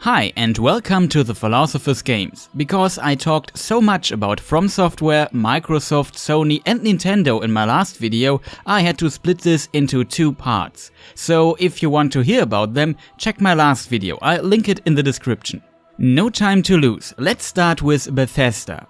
Hi and welcome to the Philosopher's Games. Because I talked so much about From Software, Microsoft, Sony and Nintendo in my last video, I had to split this into two parts. So if you want to hear about them, check my last video, I'll link it in the description. No time to lose, let's start with Bethesda.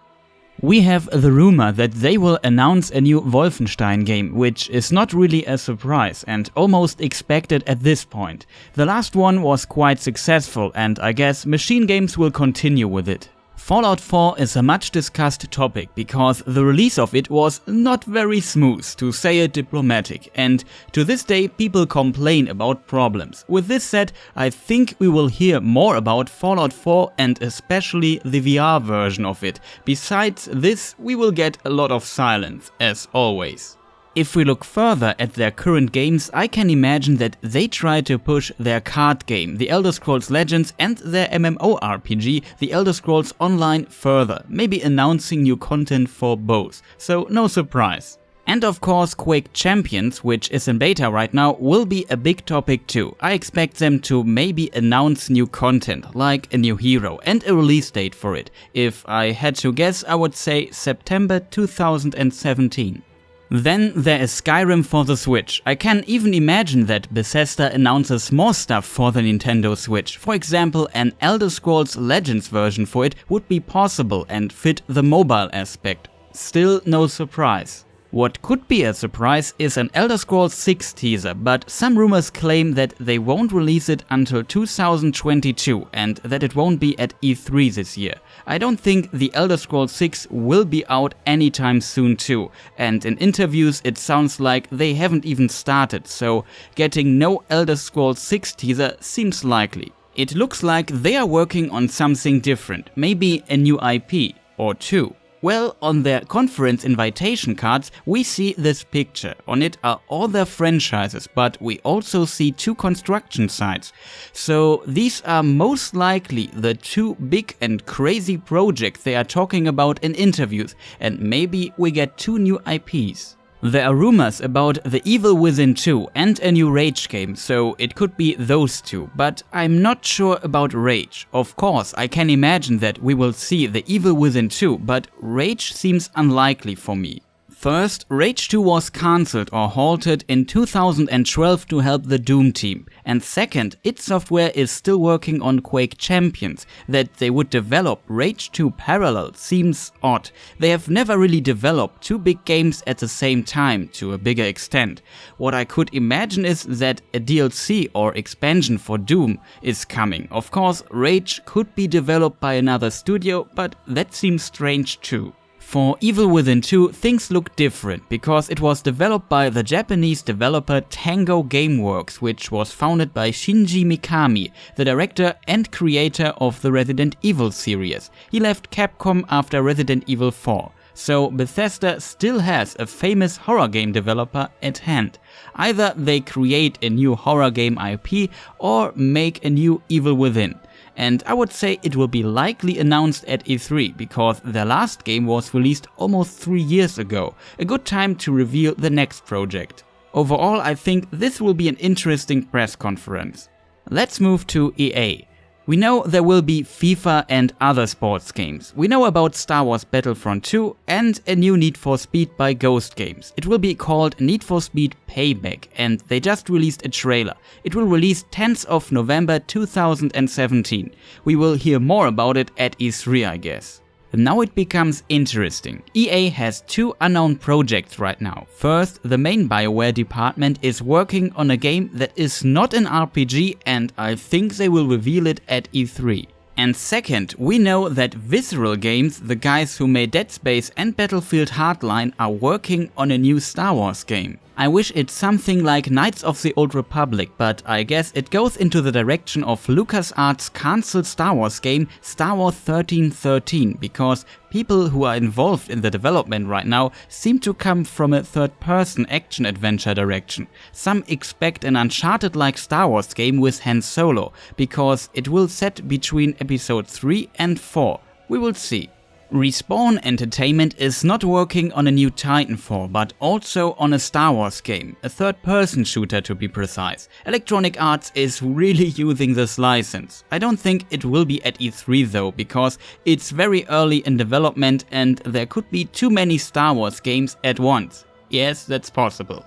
We have the rumor that they will announce a new Wolfenstein game, which is not really a surprise and almost expected at this point. The last one was quite successful and I guess Machine Games will continue with it. Fallout 4 is a much discussed topic because the release of it was not very smooth, to say it diplomatic, and to this day people complain about problems. With this said, I think we will hear more about Fallout 4 and especially the VR version of it. Besides this, we will get a lot of silence, as always. If we look further at their current games, I can imagine that they try to push their card game, The Elder Scrolls Legends, and their MMORPG, The Elder Scrolls Online, further, maybe announcing new content for both, so no surprise. And of course Quake Champions, which is in beta right now, will be a big topic too. I expect them to maybe announce new content, like a new hero, and a release date for it. If I had to guess, I would say September 2017. Then there is Skyrim for the Switch. I can even imagine that Bethesda announces more stuff for the Nintendo Switch. For example, an Elder Scrolls Legends version for it would be possible and fit the mobile aspect. Still no surprise. What could be a surprise is an Elder Scrolls 6 teaser, but some rumors claim that they won't release it until 2022 and that it won't be at E3 this year. I don't think the Elder Scrolls 6 will be out anytime soon too, and in interviews it sounds like they haven't even started, so getting no Elder Scrolls 6 teaser seems likely. It looks like they are working on something different, maybe a new IP or two. Well, on their conference invitation cards we see this picture. On it are all their franchises, but we also see two construction sites. So these are most likely the two big and crazy projects they are talking about in interviews, and maybe we get two new IPs. There are rumors about The Evil Within 2 and a new Rage game, so it could be those two, but I'm not sure about Rage. Of course, I can imagine that we will see The Evil Within 2, but Rage seems unlikely for me. First, Rage 2 was cancelled or halted in 2012 to help the Doom team. And second, id Software is still working on Quake Champions. That they would develop Rage 2 parallel seems odd. They have never really developed two big games at the same time to a bigger extent. What I could imagine is that a DLC or expansion for Doom is coming. Of course, Rage could be developed by another studio, but that seems strange too. For Evil Within 2, things look different, because it was developed by the Japanese developer Tango Gameworks, which was founded by Shinji Mikami, the director and creator of the Resident Evil series. He left Capcom after Resident Evil 4. So Bethesda still has a famous horror game developer at hand. Either they create a new horror game IP or make a new Evil Within. And I would say it will be likely announced at E3 because their last game was released almost 3 years ago. A good time to reveal the next project. Overall, I think this will be an interesting press conference. Let's move to EA. We know there will be FIFA and other sports games. We know about Star Wars Battlefront 2 and a new Need for Speed by Ghost Games. It will be called Need for Speed Payback and they just released a trailer. It will release 10th of November 2017. We will hear more about it at E3, I guess. Now it becomes interesting. EA has two unknown projects right now. First, the main BioWare department is working on a game that is not an RPG and I think they will reveal it at E3. And second, we know that Visceral Games, the guys who made Dead Space and Battlefield Hardline, are working on a new Star Wars game. I wish it's something like Knights of the Old Republic, but I guess it goes into the direction of LucasArts' cancelled Star Wars game Star Wars 1313, because people who are involved in the development right now seem to come from a third-person action-adventure direction. Some expect an Uncharted-like Star Wars game with Han Solo, because it will set between episode 3 and 4. We will see. Respawn Entertainment is not working on a new Titanfall, but also on a Star Wars game, a third-person shooter to be precise. Electronic Arts is really using this license. I don't think it will be at E3 though, because it's very early in development and there could be too many Star Wars games at once. Yes, that's possible.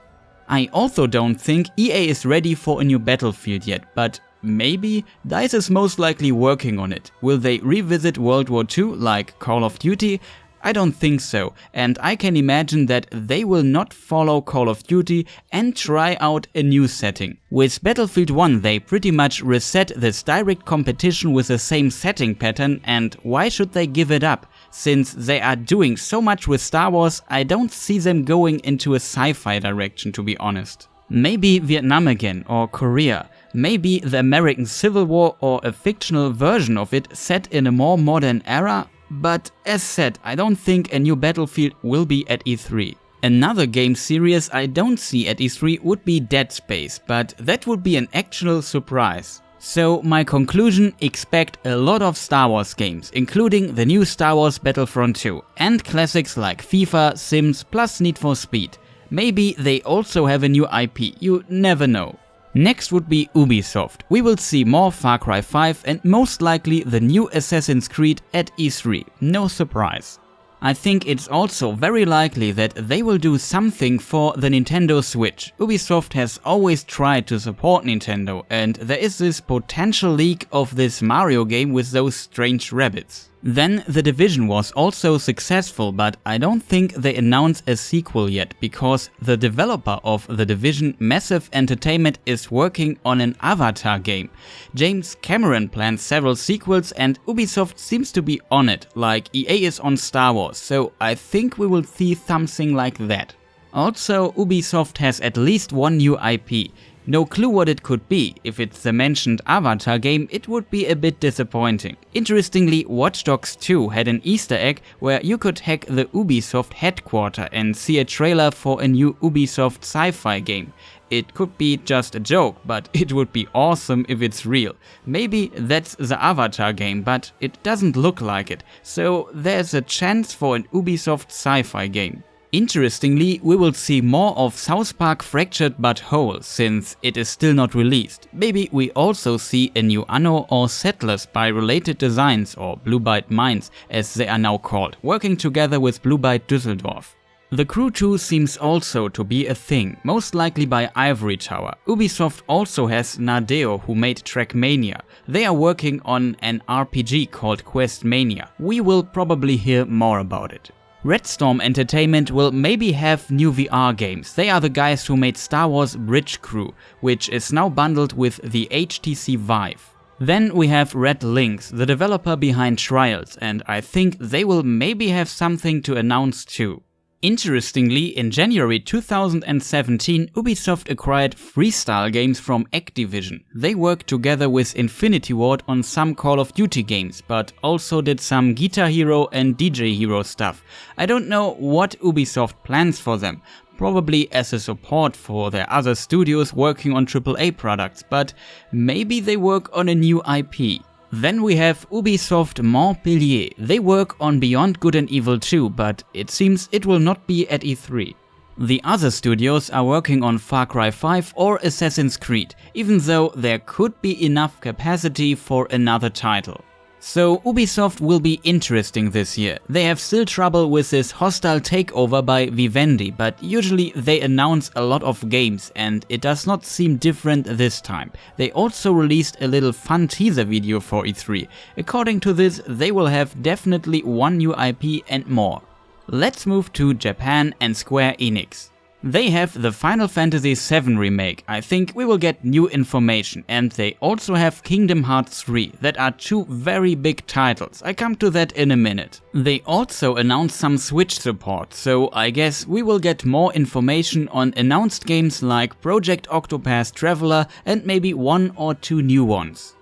I also don't think EA is ready for a new Battlefield yet, but maybe DICE is most likely working on it. Will they revisit World War II like Call of Duty? I don't think so, and I can imagine that they will not follow Call of Duty and try out a new setting. With Battlefield 1 they pretty much reset this direct competition with the same setting pattern, and why should they give it up? Since they are doing so much with Star Wars, I don't see them going into a sci-fi direction, to be honest. Maybe Vietnam again, or Korea. Maybe the American Civil War or a fictional version of it set in a more modern era, but as said, I don't think a new Battlefield will be at E3. Another game series I don't see at E3 would be Dead Space, but that would be an actual surprise. So my conclusion, expect a lot of Star Wars games, including the new Star Wars Battlefront 2 and classics like FIFA, Sims plus Need for Speed. Maybe they also have a new IP, you never know. Next would be Ubisoft. We will see more Far Cry 5 and most likely the new Assassin's Creed at E3, no surprise. I think it's also very likely that they will do something for the Nintendo Switch. Ubisoft has always tried to support Nintendo, and there is this potential leak of this Mario game with those strange rabbits. Then The Division was also successful, but I don't think they announced a sequel yet, because the developer of The Division, Massive Entertainment, is working on an Avatar game. James Cameron plans several sequels and Ubisoft seems to be on it, like EA is on Star Wars, so I think we will see something like that. Also, Ubisoft has at least one new IP. No clue what it could be. If it's the mentioned Avatar game, it would be a bit disappointing. Interestingly, Watch Dogs 2 had an Easter egg where you could hack the Ubisoft headquarters and see a trailer for a new Ubisoft sci-fi game. It could be just a joke, but it would be awesome if it's real. Maybe that's the Avatar game, but it doesn't look like it, so there's a chance for an Ubisoft sci-fi game. Interestingly, we will see more of South Park Fractured But Whole, since it is still not released. Maybe we also see a new Anno or Settlers by Related Designs, or Bluebyte Minds as they are now called, working together with Bluebyte Düsseldorf. The Crew 2 seems also to be a thing, most likely by Ivory Tower. Ubisoft also has Nadeo, who made Trackmania. They are working on an RPG called Questmania. We will probably hear more about it. Red Storm Entertainment will maybe have new VR games. They are the guys who made Star Wars Bridge Crew, which is now bundled with the HTC Vive. Then we have Red Lynx, the developer behind Trials, and I think they will maybe have something to announce too. Interestingly, in January 2017, Ubisoft acquired Freestyle Games from Activision. They worked together with Infinity Ward on some Call of Duty games, but also did some Guitar Hero and DJ Hero stuff. I don't know what Ubisoft plans for them, probably as a support for their other studios working on AAA products, but maybe they work on a new IP. Then we have Ubisoft Montpellier. They work on Beyond Good and Evil 2, but it seems it will not be at E3. The other studios are working on Far Cry 5 or Assassin's Creed, even though there could be enough capacity for another title. So Ubisoft will be interesting this year. They have still trouble with this hostile takeover by Vivendi, but usually they announce a lot of games and it does not seem different this time. They also released a little fun teaser video for E3. According to this, they will have definitely one new IP and more. Let's move to Japan and Square Enix. They have the Final Fantasy VII Remake. I think we will get new information, and they also have Kingdom Hearts 3. That are two very big titles. I come to that in a minute. They also announced some Switch support, so I guess we will get more information on announced games like Project Octopath Traveler and maybe one or two new ones.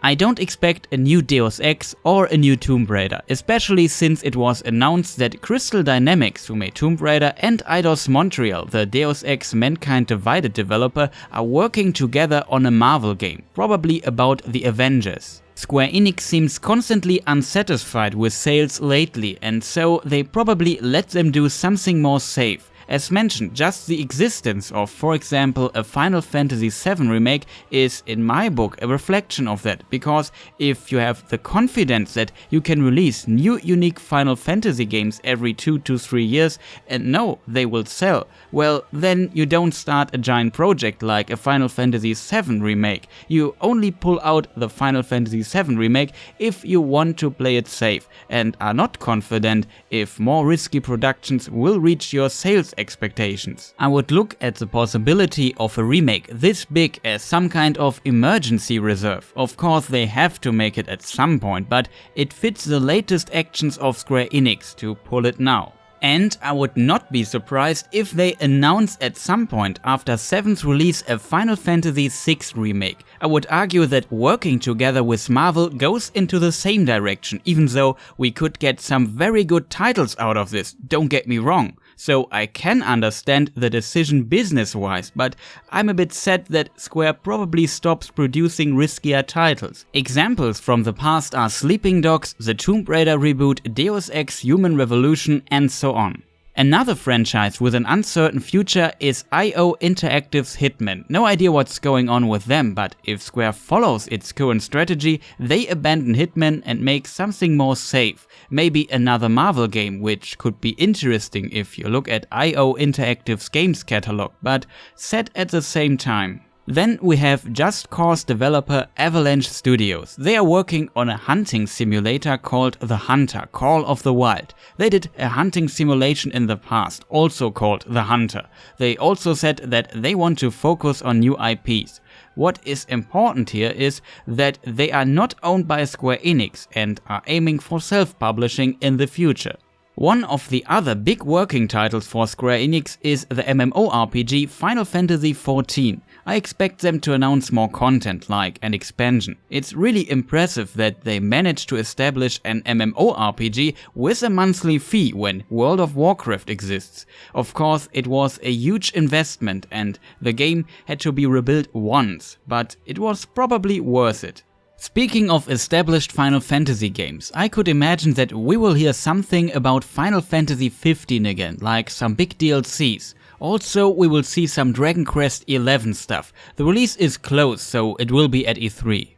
I don't expect a new Deus Ex or a new Tomb Raider, especially since it was announced that Crystal Dynamics, who made Tomb Raider, and Eidos Montreal, the Deus Ex Mankind Divided developer, are working together on a Marvel game, probably about the Avengers. Square Enix seems constantly unsatisfied with sales lately, and so they probably let them do something more safe. As mentioned, just the existence of, for example, a Final Fantasy VII remake is, in my book, a reflection of that, because if you have the confidence that you can release new unique Final Fantasy games every 2 to 3 years and know they will sell, well, then you don't start a giant project like a Final Fantasy VII remake. You only pull out the Final Fantasy VII remake if you want to play it safe and are not confident if more risky productions will reach your sales expectations. I would look at the possibility of a remake this big as some kind of emergency reserve. Of course they have to make it at some point, but it fits the latest actions of Square Enix to pull it now. And I would not be surprised if they announce at some point after 7's release a Final Fantasy VI remake. I would argue that working together with Marvel goes into the same direction, even though we could get some very good titles out of this, don't get me wrong. So I can understand the decision business-wise, but I'm a bit sad that Square probably stops producing riskier titles. Examples from the past are Sleeping Dogs, the Tomb Raider reboot, Deus Ex Human Revolution, and so on. Another franchise with an uncertain future is IO Interactive's Hitman. No idea what's going on with them, but if Square follows its current strategy, they abandon Hitman and make something more safe. Maybe another Marvel game, which could be interesting if you look at IO Interactive's games catalog, but sad at the same time. Then we have Just Cause developer Avalanche Studios. They are working on a hunting simulator called The Hunter, Call of the Wild. They did a hunting simulation in the past, also called The Hunter. They also said that they want to focus on new IPs. What is important here is that they are not owned by Square Enix and are aiming for self-publishing in the future. One of the other big working titles for Square Enix is the MMORPG Final Fantasy XIV. I expect them to announce more content, like an expansion. It's really impressive that they managed to establish an MMORPG with a monthly fee when World of Warcraft exists. Of course, it was a huge investment and the game had to be rebuilt once, but it was probably worth it. Speaking of established Final Fantasy games, I could imagine that we will hear something about Final Fantasy XV again, like some big DLCs. Also, we will see some Dragon Quest XI stuff. The release is close, so it will be at E3.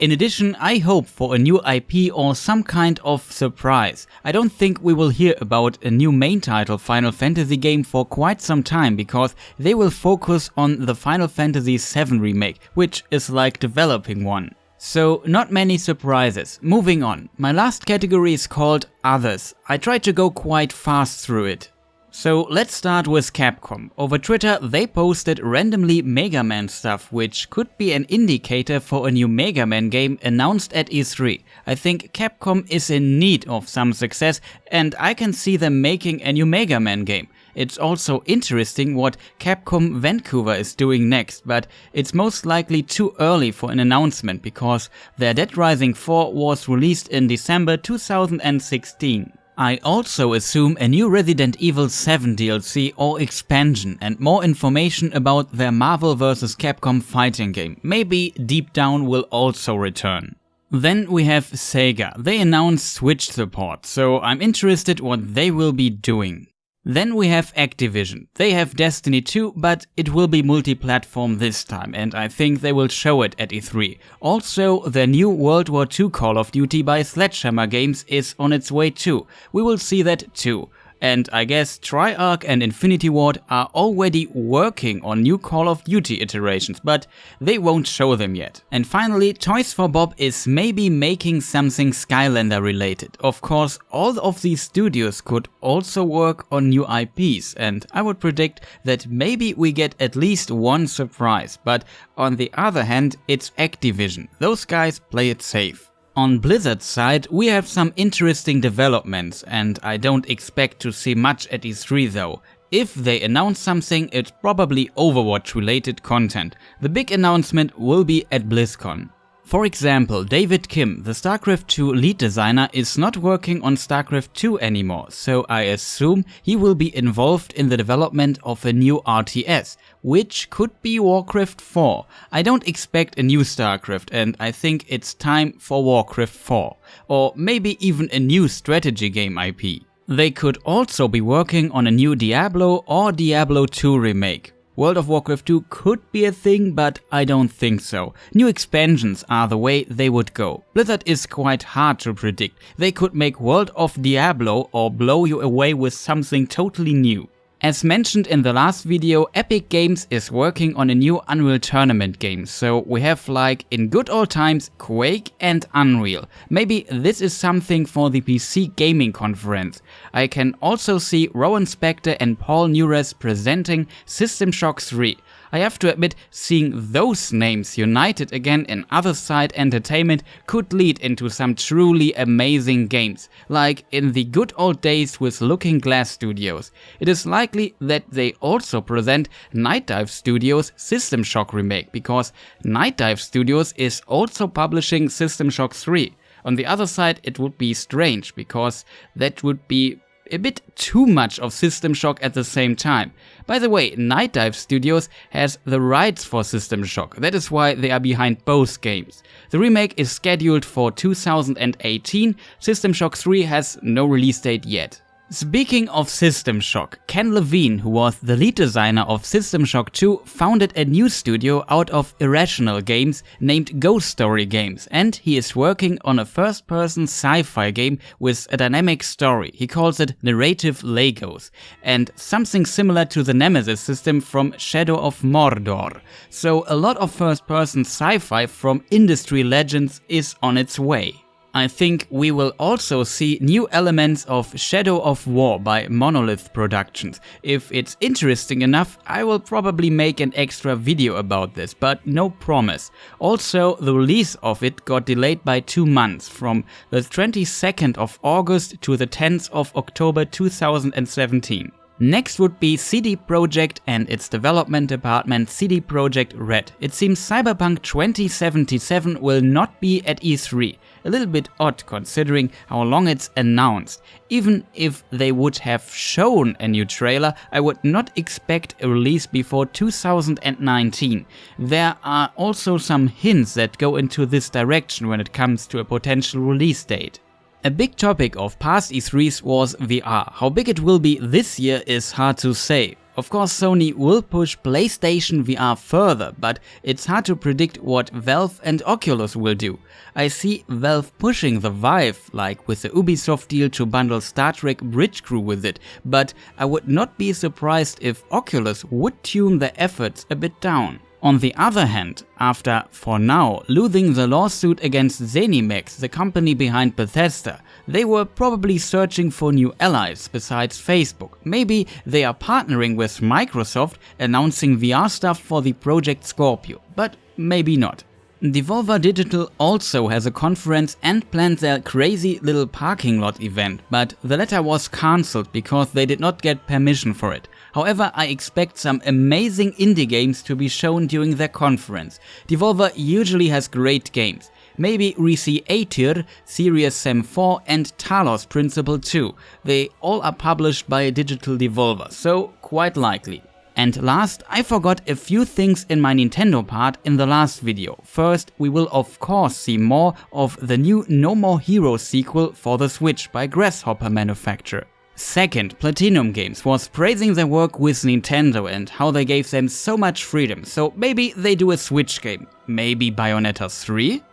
In addition, I hope for a new IP or some kind of surprise. I don't think we will hear about a new main title Final Fantasy game for quite some time, because they will focus on the Final Fantasy VII remake, which is like developing one. So, not many surprises. Moving on. My last category is called Others. I tried to go quite fast through it. So let's start with Capcom. Over Twitter they posted randomly Mega Man stuff, which could be an indicator for a new Mega Man game announced at E3. I think Capcom is in need of some success and I can see them making a new Mega Man game. It's also interesting what Capcom Vancouver is doing next, but it's most likely too early for an announcement because their Dead Rising 4 was released in December 2016. I also assume a new Resident Evil 7 DLC or expansion and more information about their Marvel vs. Capcom fighting game. Maybe Deep Down will also return. Then we have Sega. They announced Switch support, so I'm interested what they will be doing. Then we have Activision. They have Destiny 2, but it will be multi-platform this time, and I think they will show it at E3. Also, their new World War II Call of Duty by Sledgehammer Games is on its way too. We will see that too. And I guess Treyarch and Infinity Ward are already working on new Call of Duty iterations, but they won't show them yet. And finally, Toys for Bob is maybe making something Skylander related. Of course, all of these studios could also work on new IPs, and I would predict that maybe we get at least one surprise, but on the other hand, it's Activision. Those guys play it safe. On Blizzard's side, we have some interesting developments, and I don't expect to see much at E3 though. If they announce something, it's probably Overwatch related content. The big announcement will be at BlizzCon. For example, David Kim, the StarCraft 2 lead designer, is not working on StarCraft 2 anymore, so I assume he will be involved in the development of a new RTS, which could be Warcraft 4. I don't expect a new StarCraft, and I think it's time for Warcraft 4, or maybe even a new strategy game IP. They could also be working on a new Diablo or Diablo 2 remake. World of Warcraft 2 could be a thing, but I don't think so. New expansions are the way they would go. Blizzard is quite hard to predict. They could make World of Diablo or blow you away with something totally new. As mentioned in the last video, Epic Games is working on a new Unreal Tournament game, so we have, like in good old times, Quake and Unreal. Maybe this is something for the PC gaming conference. I can also see Rowan Spector and Paul Nures presenting System Shock 3. I have to admit, seeing those names united again in other-side entertainment could lead into some truly amazing games, like in the good old days with Looking Glass Studios. It is likely that they also present Night Dive Studios' System Shock remake, because Night Dive Studios is also publishing System Shock 3. On the other side, it would be strange, because that would be a bit too much of System Shock at the same time. By the way, Night Dive Studios has the rights for System Shock, that is why they are behind both games. The remake is scheduled for 2018, System Shock 3 has no release date yet. Speaking of System Shock, Ken Levine, who was the lead designer of System Shock 2, founded a new studio out of Irrational Games named Ghost Story Games, and he is working on a first-person sci-fi game with a dynamic story. He calls it Narrative Legos, and something similar to the Nemesis system from Shadow of Mordor. So a lot of first-person sci-fi from industry legends is on its way. I think we will also see new elements of Shadow of War by Monolith Productions. If it's interesting enough, I will probably make an extra video about this, but no promise. Also, the release of it got delayed by 2 months, from the 22nd of August to the 10th of October 2017. Next would be CD Projekt and its development department CD Projekt Red. It seems Cyberpunk 2077 will not be at E3. A little bit odd considering how long it's announced. Even if they would have shown a new trailer, I would not expect a release before 2019. There are also some hints that go into this direction when it comes to a potential release date. A big topic of past E3s was VR. How big it will be this year is hard to say. Of course, Sony will push PlayStation VR further, but it's hard to predict what Valve and Oculus will do. I see Valve pushing the Vive, like with the Ubisoft deal to bundle Star Trek Bridge Crew with it, but I would not be surprised if Oculus would tune their efforts a bit down. On the other hand, after, for now, losing the lawsuit against ZeniMax, the company behind Bethesda, they were probably searching for new allies besides Facebook. Maybe they are partnering with Microsoft, announcing VR stuff for the Project Scorpio, but maybe not. Devolver Digital also has a conference and planned their crazy little parking lot event, but the latter was cancelled because they did not get permission for it. However, I expect some amazing indie games to be shown during their conference. Devolver usually has great games. Maybe we see Atyr, Serious Sam 4 and Talos Principle 2. They all are published by Digital Devolver, so quite likely. And last, I forgot a few things in my Nintendo part in the last video. First, we will of course see more of the new No More Heroes sequel for the Switch by Grasshopper manufacturer. Second, Platinum Games was praising their work with Nintendo and how they gave them so much freedom, so maybe they do a Switch game. Maybe Bayonetta 3?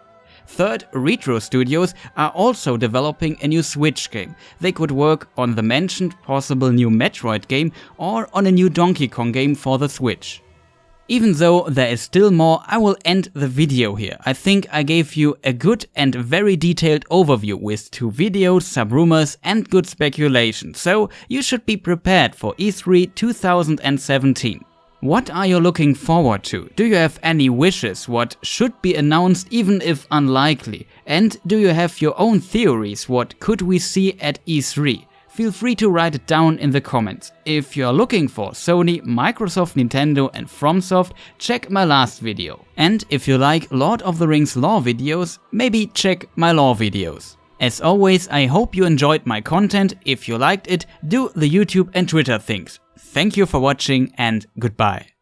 Third, Retro Studios are also developing a new Switch game. They could work on the mentioned possible new Metroid game or on a new Donkey Kong game for the Switch. Even though there is still more, I will end the video here. I think I gave you a good and very detailed overview with 2 videos, some rumors and good speculation, so you should be prepared for E3 2017. What are you looking forward to? Do you have any wishes what should be announced even if unlikely? And do you have your own theories what could we see at E3? feel free to write it down in the comments. If you're looking for Sony, Microsoft, Nintendo and FromSoft, check my last video. And if you like Lord of the Rings lore videos, maybe check my lore videos. As always, I hope you enjoyed my content. If you liked it, do the YouTube and Twitter things. Thank you for watching and goodbye.